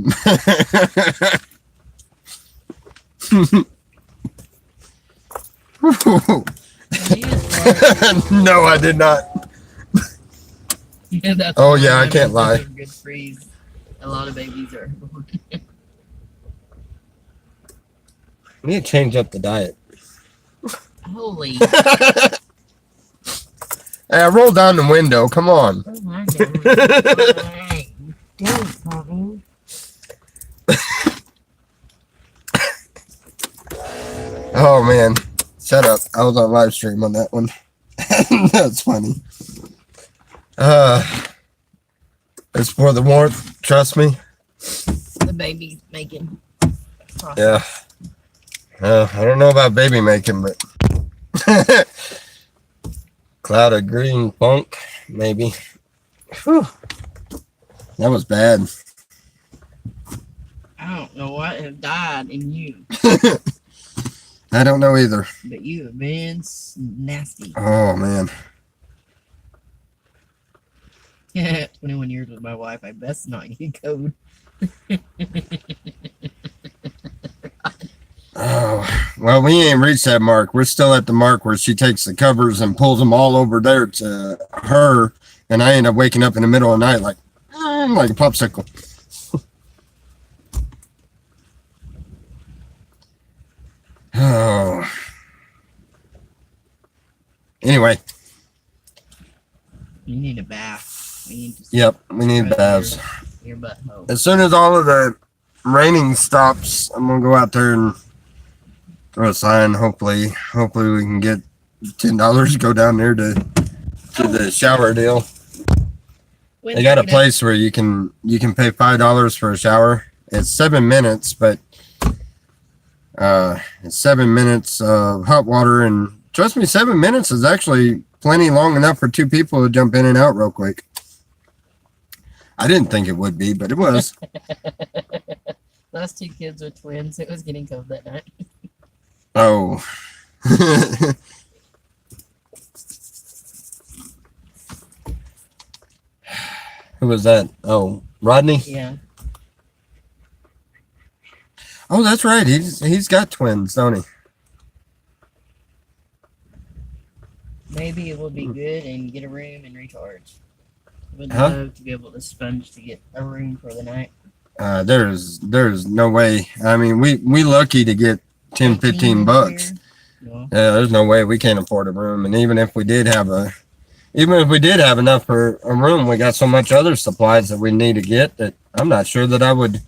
no, I did not. Yeah, that's oh yeah, I can't lie. Good freeze. A lot of babies are. We need to change up the diet. Holy. Hey, I rolled down the window. Come on. Oh my God. Don't, Tommy. Oh man, shut up. I was on live stream on that one. That's funny. It's for the warmth, trust me. The baby's making. Yeah. I don't know about baby making, but cloud of green funk, maybe. Whew. That was bad. I don't know what have died in you. I don't know either. But you have been nasty. Oh man. 21 years with my wife. I best not get code. Oh, well, we ain't reached that mark. We're still at the mark where she takes the covers and pulls them all over there to her, and I end up waking up in the middle of the night like a popsicle. Oh. Anyway. You need a bath. Yep, we need baths. Your butthole. As soon as all of the raining stops, I'm gonna go out there and throw a sign. Hopefully we can get $10 to go down there to the shower deal. They got a place where you can pay $5 for a shower. It's 7 minutes, but it's 7 minutes of hot water, and trust me, 7 minutes is actually plenty long enough for two people to jump in and out real quick. I didn't think it would be, but it was. Those two kids were twins. It was getting cold that night. Oh. Who was that? Oh, Rodney? Yeah. Oh, that's right. He's got twins, don't he? Maybe it will be good and get a room and recharge. Would love to be able to sponge to get a room for the night. There's no way. I mean, we lucky to get 10, 15 bucks. Yeah, there's no way we can't afford a room. And even if we did have enough for a room, we got so much other supplies that we need to get that I'm not sure that I would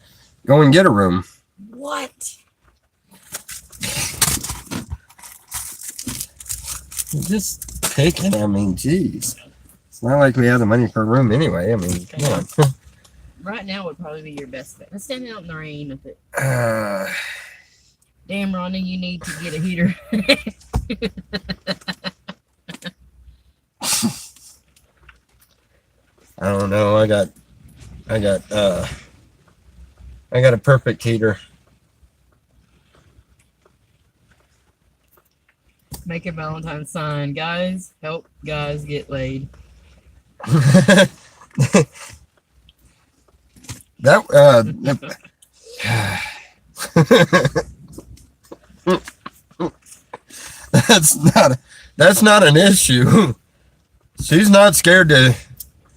go and get a room. What? Just picking. I mean, geez. It's not like we have the money for a room anyway. I mean, come on. Right now would probably be your best bet. Let's stand out in the rain with it. Damn, Ronnie, you need to get a heater. I don't know. I got a perfect heater. Make a Valentine's sign. Guys, help guys get laid. That's not an issue. She's not scared to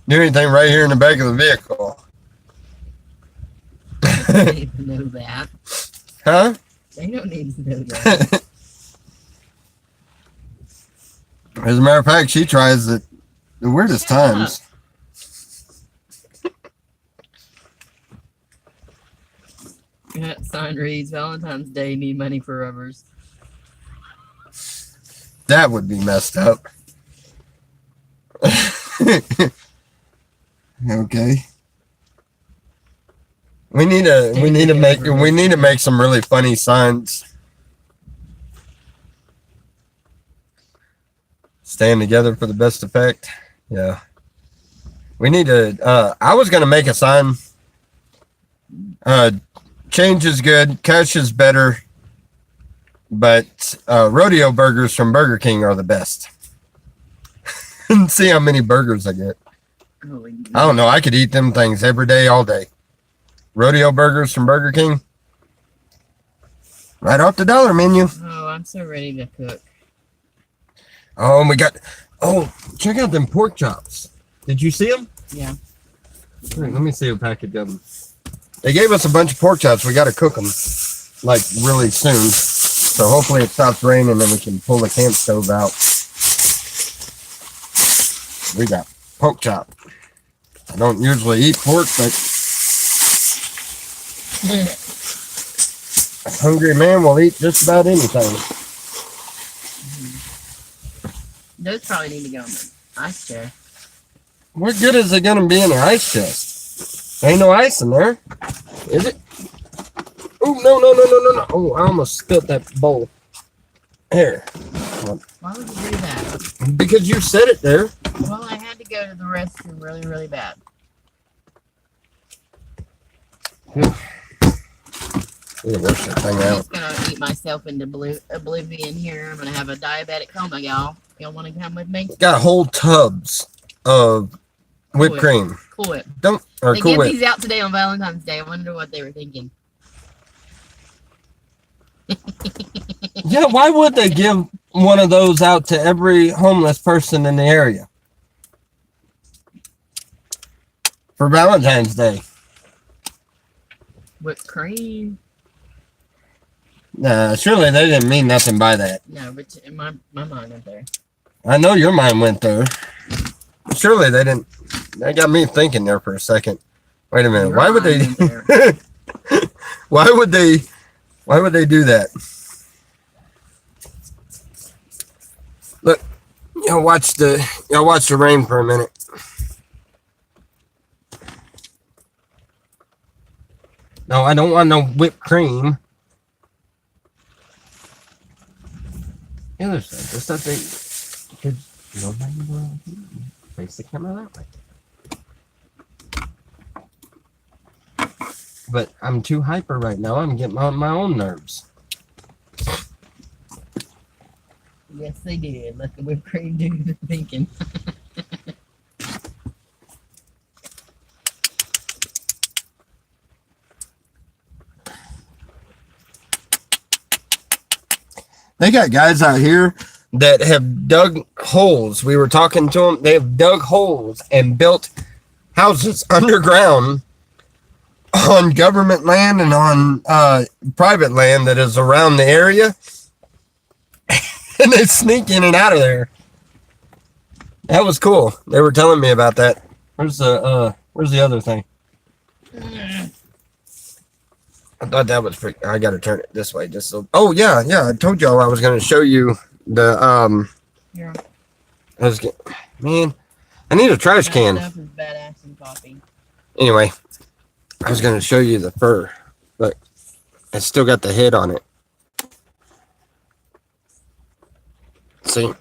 do anything right here in the back of the vehicle. They don't need to know that. Huh? They don't need to know that. As a matter of fact, she tries it the weirdest times. That sign reads, Valentine's Day, need money for rubbers. That would be messed up. Okay. We need to make some really funny signs. Stand together for the best effect. Yeah. We need to I was gonna make a sign. Change is good, cash is better, but rodeo burgers from Burger King are the best. And see how many burgers I get. I don't know. I could eat them things every day, all day. Rodeo burgers from Burger King. Right off the dollar menu. Oh, I'm so ready to cook. Oh, and we got... Oh, check out them pork chops. Did you see them? Yeah. Right, let me see a package of them. They gave us a bunch of pork chops. We got to cook them, like, really soon. So hopefully it stops raining and we can pull the camp stove out. We got pork chop. I don't usually eat pork, but a hungry man will eat just about anything. Those probably need to go in the ice chair. What good is it going to be in an ice chest? Ain't no ice in there, is it? Oh, no. Oh, I almost spilled that bowl. Here. Why would you do that? Because you said it there. Well, I had to go to the restroom really, really bad. Wash that thing I'm out. just going to eat myself into oblivion here. I'm going to have a diabetic coma, y'all. Y'all want to come with me? Got whole tubs of whipped cream. Cool Whip. They gave these out today on Valentine's Day. I wonder what they were thinking. Yeah, why would they give one of those out to every homeless person in the area? For Valentine's Day. Whipped cream. Nah, surely they didn't mean nothing by that. No, but my mind went there. I know your mind went there. Surely they didn't. That got me thinking there for a second. Wait a minute. Why would they? Why would they do that? Look, y'all watch the rain for a minute. I don't want no whipped cream. The other side, the stuff that kids don't mind around here. Face the camera that way. But I'm too hyper right now. I'm getting on my own nerves. Yes, they did. Let the whipped cream do the thinking. They got guys out here that have dug holes. We were talking to them. They have dug holes and built houses underground on government land and on private land that is around the area. And they sneak in and out of there. That was cool. They were telling me about that. Where's the other thing? I thought that was pretty. I gotta turn it this way just so. Oh yeah. I told y'all I was gonna show you the Yeah. Man, I need a trash can. That stuff is badass in coffee. Anyway, I was gonna show you the fur, but it's still got the head on it. See?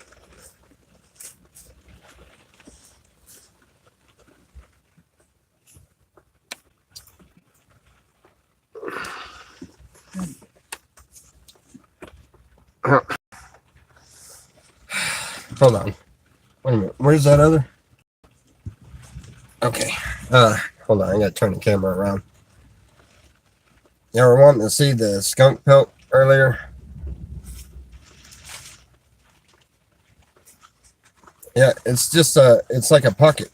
Hold on. Wait a minute. Where's that other? Okay. Hold on. I gotta turn the camera around. Y'all were wanting to see the skunk pelt earlier? Yeah, it's just it's like a pocket.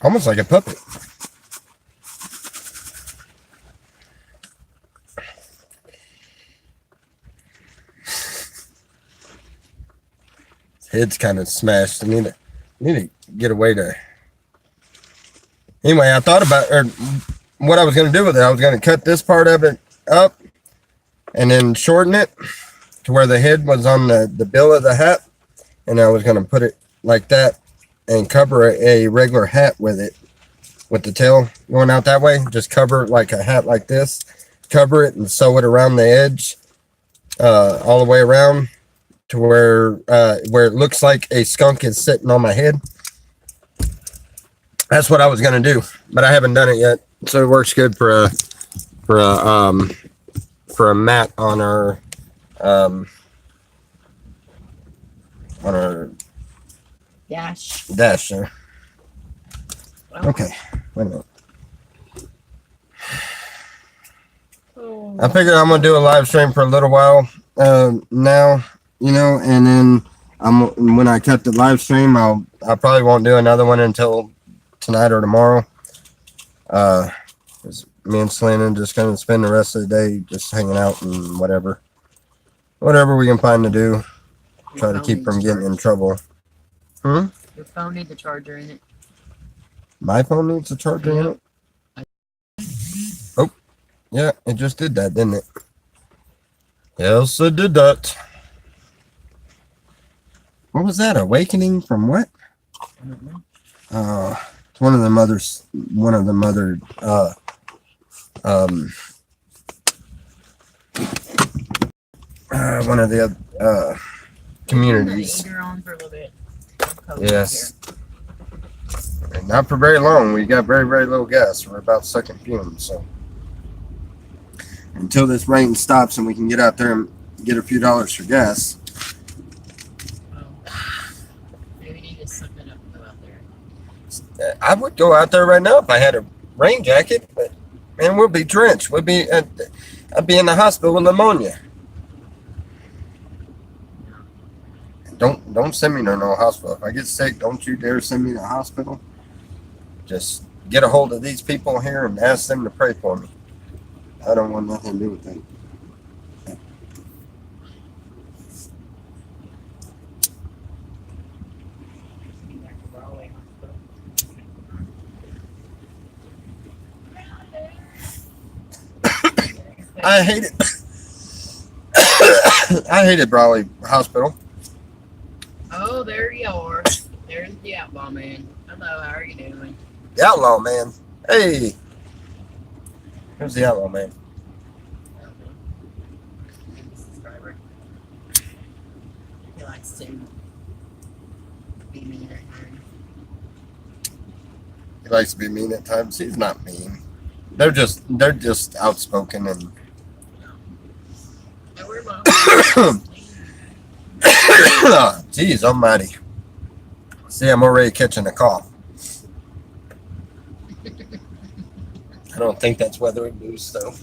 Almost like a puppet. Head's kind of smashed. I need to get away to. Anyway, I thought about what I was going to do with it. I was going to cut this part of it up and then shorten it to where the head was on the bill of the hat, and I was going to put it like that and cover a regular hat with it, with the tail going out that way. Just cover it like a hat like this. Cover it and sew it around the edge, all the way around, to where it looks like a skunk is sitting on my head. That's what I was gonna do, but I haven't done it yet. So it works good for a mat on our Dash there. Well, Okay, wait a minute. oh. I figured I'm gonna do a live stream for a little while now, and then when I cut the live stream, I probably won't do another one until tonight or tomorrow. 'Cause me and Selena just gonna spend the rest of the day just hanging out and whatever we can find to do. Try to keep from getting in trouble. Your phone needs a charger in it. My phone needs a charger in it. Oh, yeah, it just did that, didn't it? Yes, it did that. What was that? Awakening from what? I don't know. It's one of the mothers. One of the communities. On for a little bit. Yes. And not for very long. We got very, very little gas. We're about second fume. So until this rain stops and we can get out there and get a few dollars for gas. Maybe we need to suck it up and go out there. I would go out there right now if I had a rain jacket, but man, we'll be drenched. I'd be in the hospital with pneumonia. Don't send me to no hospital. If I get sick, don't you dare send me to the hospital. Just get a hold of these people here and ask them to pray for me. I don't want nothing to do with them. I hate it. I hated Brawley Hospital. Oh, there you are. There's the outlaw man. Hello, how are you doing? The outlaw man. Hey. Who's the yellow man? I don't know. Maybe subscriber. He likes to be mean at times. He likes to be mean at times. He's not mean. They're just outspoken and And we're mom. Jeez almighty. See, I'm already catching a cough. I don't think that's weather induced though.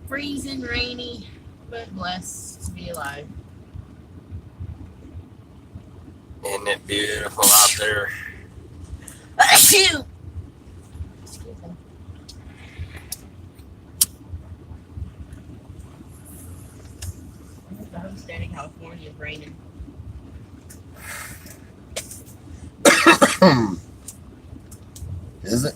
Freezing, rainy, but blessed to be alive. Isn't it beautiful out there? Excuse me. The homestead in California is raining. Is it?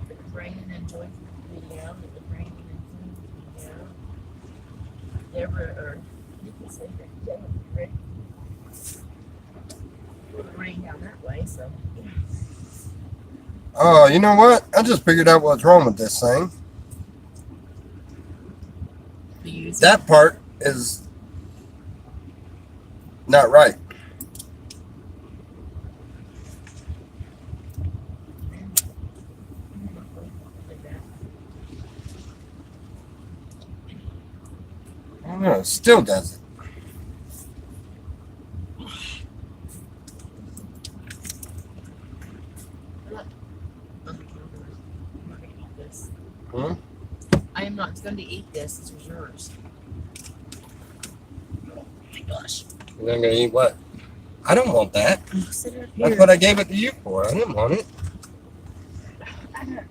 It was raining in Joyce's video. It was raining in Sue's video. Deborah, or you can say that Jay was ready. It was raining down that way, so. Oh, you know what? I just figured out what's wrong with this thing. That part is not right. I don't know. It still doesn't. Hmm? I am not going to eat this. This was yours. Oh my gosh. You're not gonna eat what? I don't want that. Sit up here. That's what I gave it to you for. I didn't want it.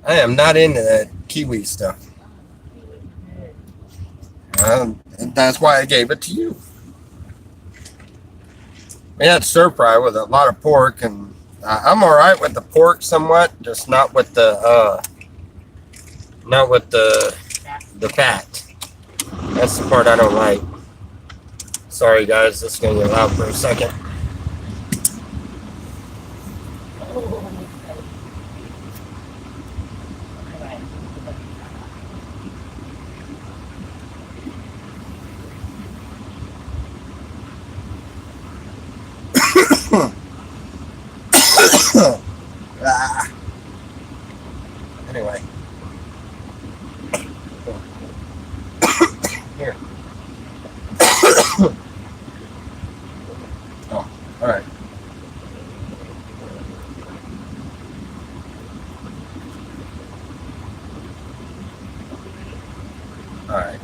I am not into that kiwi stuff. That's why I gave it to you. We had stir fry with a lot of pork, and I'm all right with the pork somewhat, just not with the fat. That's the part I don't like. Sorry guys, this is gonna get loud for a second. Anyway. Here. Oh, all right. All right.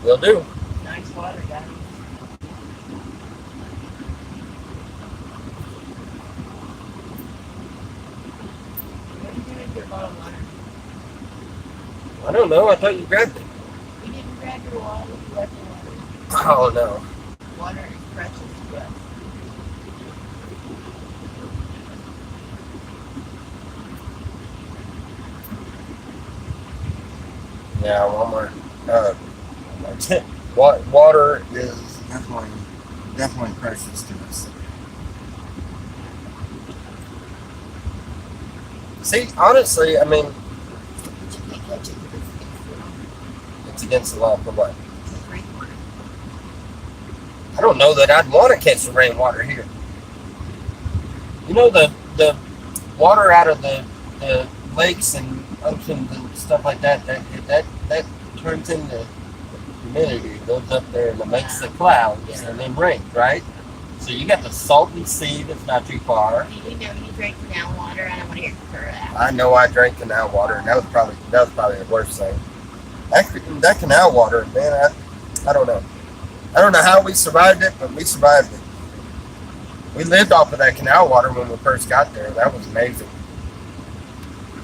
Will do. Nice water, guys. What are you doing with your bottle of water? I don't know. I thought you grabbed it. You didn't grab your water. You left your water. Oh no. Water is precious to us. Yeah, Walmart. Water is definitely precious to us. See, honestly, I mean, it's against the law for what? I don't know that I'd want to catch the rainwater here. You know, the water out of the lakes and oceans and stuff like that turns into humidity. It goes up there and it makes the clouds and then rain, right? So you got the salty sea that's not too far. You know you drink canal water. I don't want to hear for that. I know I drank canal water, and that was probably the worst thing. That canal water, man, I don't know. I don't know how we survived it, but we survived it. We lived off of that canal water when we first got there. That was amazing.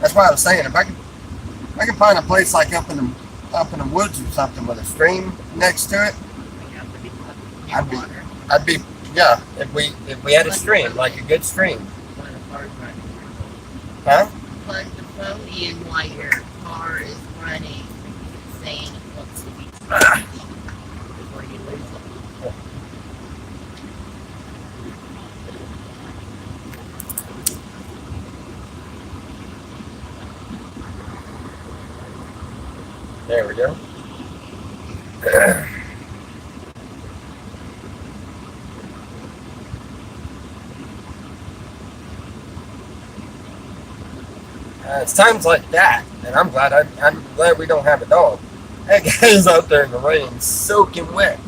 That's why I was saying, if I can find a place like up in the woods or something with a stream next to it, We have to be near I'd be, water. I'd be, yeah. If we had a stream, like a good stream, When the car's running. huh? Plug the phone in while your car is running, saying it wants to be charged before you lose it. There we go. It's times like that, and I'm glad we don't have a dog. That guy's out there in the rain, soaking wet.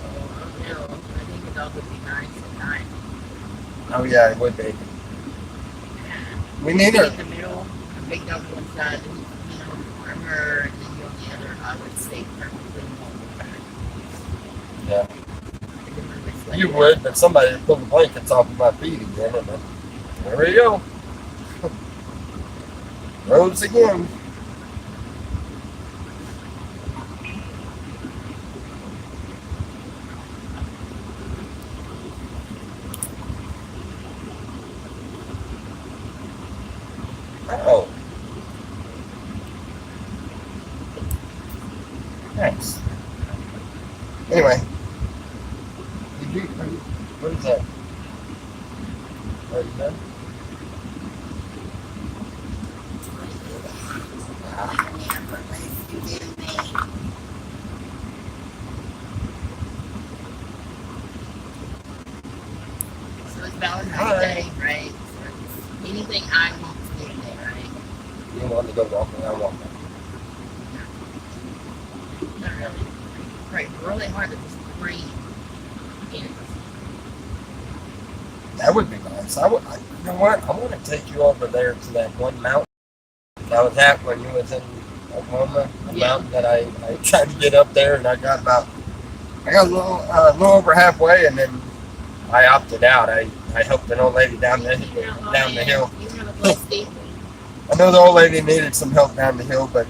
Oh no, I think a dog would be nice at night. Oh yeah, it would be. We need In her. the middle, a big dog on one side, and her, and then you on the other, I would stay perfectly normal. Yeah, And then my wrist like you that. would, but somebody would pull the blankets off of my feet again, and then there we go. Rose again. Oh. Nice. Anyway. What is that? Are you done? So it's Valentine's Hi. Day, right? So it's anything I want to do today, right? You want to go walking? I walk. Not really. Right, really hard to just breathe. And That would be nice. You know what? I want to take you over there to that one mountain that was at when you was in Oklahoma. The Yeah. mountain that I tried to get up there, and I got a little over halfway, and then I opted out. I helped an old lady down the hill. You have a blessed day. I know the old lady needed some help down the hill, but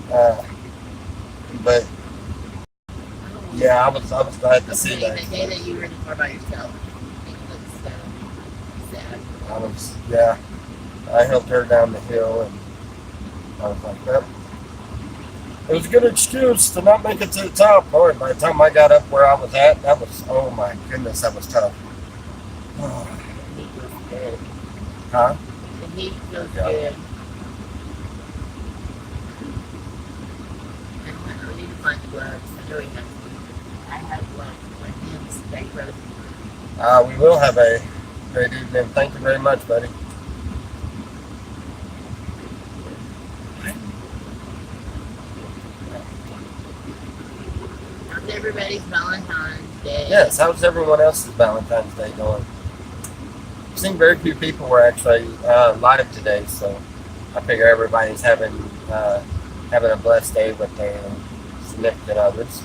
yeah, I was glad to see that. The day that you were in the car by yourself. It was sad. I helped her down the hill, and I was like, well, it was a good excuse to not make it to the top. Lord, by the time I got up where I was at, oh my goodness, that was tough. The heat feels good. Huh? The heat feels Yeah. good. And I need to find gloves. I know he has. I have gloves. My hands stay frozen. We will have a great evening. Thank you very much, buddy. How's everybody's Valentine's Day? Yes, how's everyone else's Valentine's Day going? I've seen very few people were actually live today, so I figure everybody's having a blessed day with their significant others.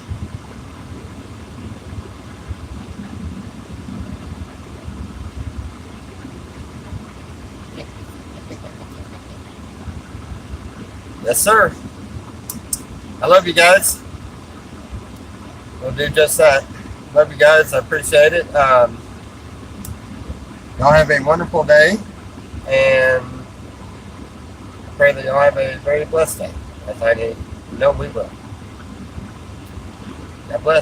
Yes, sir. I love you guys. We'll do just that. Love you guys. I appreciate it. Y'all have a wonderful day, and I pray that y'all have a very blessed day, as I know we will. God bless.